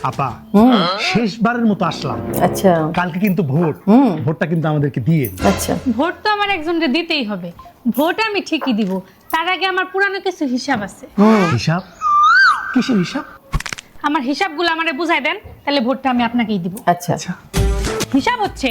আপা শেষবারের মতো আসলাম। আচ্ছা কালকে কিন্তু ভোট, ভোটটা কিন্তু আমাদেরকে দিয়ে। আচ্ছা ভোট তো আমার একজনকে দিতেই হবে। ভোট আমি ঠিকই দিব, তার আগে আমার পুরানো কিছু হিসাব আছে। হিসাব? কিসের হিসাব? আমার হিসাবগুলো আমারে বুঝাই দেন, তাহলে ভোটটা আমি আপনাকেই দিব। আচ্ছা আচ্ছা হিসাব হচ্ছে,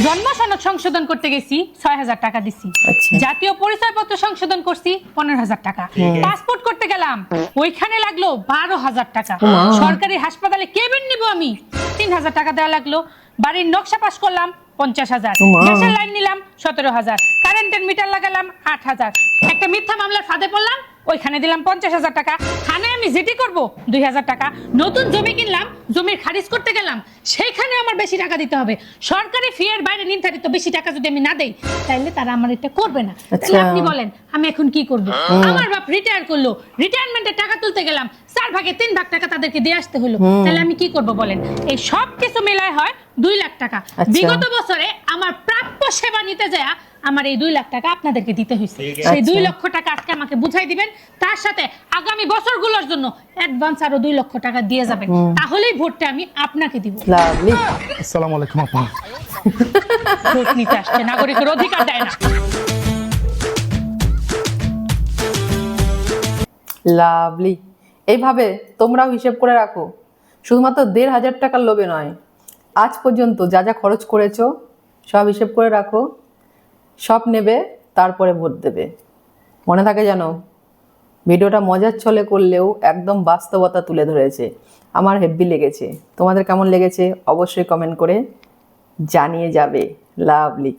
জন্ম সনদ সংশোধন করতে গেছি ৬,০০০ টাকা দিছি, আচ্ছা। জাতীয় পরিচয়পত্র সংশোধন করছি ১৫,০০০ টাকা, পাসপোর্ট করতে গেলাম ওইখানে লাগলো ১২,০০০ টাকা, সরকারি হাসপাতালে কেবিন নিব আমি ৩,০০০ টাকা দেওয়া লাগলো, বাড়ির নকশা পাস করলাম ৫০,০০০, গ্যাসের লাইন নিলাম ১৭,০০০, কারেন্টের মিটার লাগালাম ৮,০০০, একটা মিথ্যা মামলার ফাঁদে পড়লাম ওইখানে দিলাম ৫০,০০০ টাকা, থানায় আমি জিডি করব ২,০০০ টাকা, নতুন জমি কিনলাম জমির খারিজ করতে গেলাম সেইখানে আমার বেশি টাকা দিতে হবে, সরকারি ফি এর বাইরে নির্ধারিত বেশি টাকা যদি আমি না দেই তাহলে তারা আমার এটা করবে না। তাহলে আপনি বলেন আমি এখন কি করব? আমার বাপ রিটায়ার করলো, রিটায়ারমেন্টের টাকা তুলতে গেলাম ৪ ভাগে ৩ ভাগ টাকা তাদেরকে দিয়ে আসতে হলো, তাহলে আমি কি করব বলেন? এই সব কিছু মেলায় হয় ২ লাখ টাকা। বিগত বছরে আমার প্রাপ্য সেবা নিতে যায় আমার এই ২ লাখ টাকা আপনাদেরকে দিতে হয়েছে, সেই ২ লক্ষ টাকা আজকে আমাকে বুঝাই দিবেন, তার সাথে আগামী বছরগুলোর জন্য অ্যাডভান্স আরো ২ লক্ষ টাকা দিয়ে যাবেন, তাহলেই ভোটটা আমি আপনাকে দিব। লাভলি। আসসালামু আলাইকুম আপা। ভোট নিতে আসছে, নাগরিকের অধিকার দেয় না। লাভলি। এইভাবে তোমরাও হিসেব করে রাখো, শুধুমাত্র ১৫০০ টাকার লোভে নয়, আজ পর্যন্ত যা যা খরচ করেছো সব হিসেব করে রাখো, সব নেবে তারপরে ভোট দেবে। মনে থাকে যেন ভিডিওটা মজার ছলে করলেও একদম বাস্তবতা তুলে ধরেছে। আমার হেব্বি লেগেছে। তোমাদের কেমন লেগেছে অবশ্যই কমেন্ট করে জানিয়ে যাবে। লাভলি।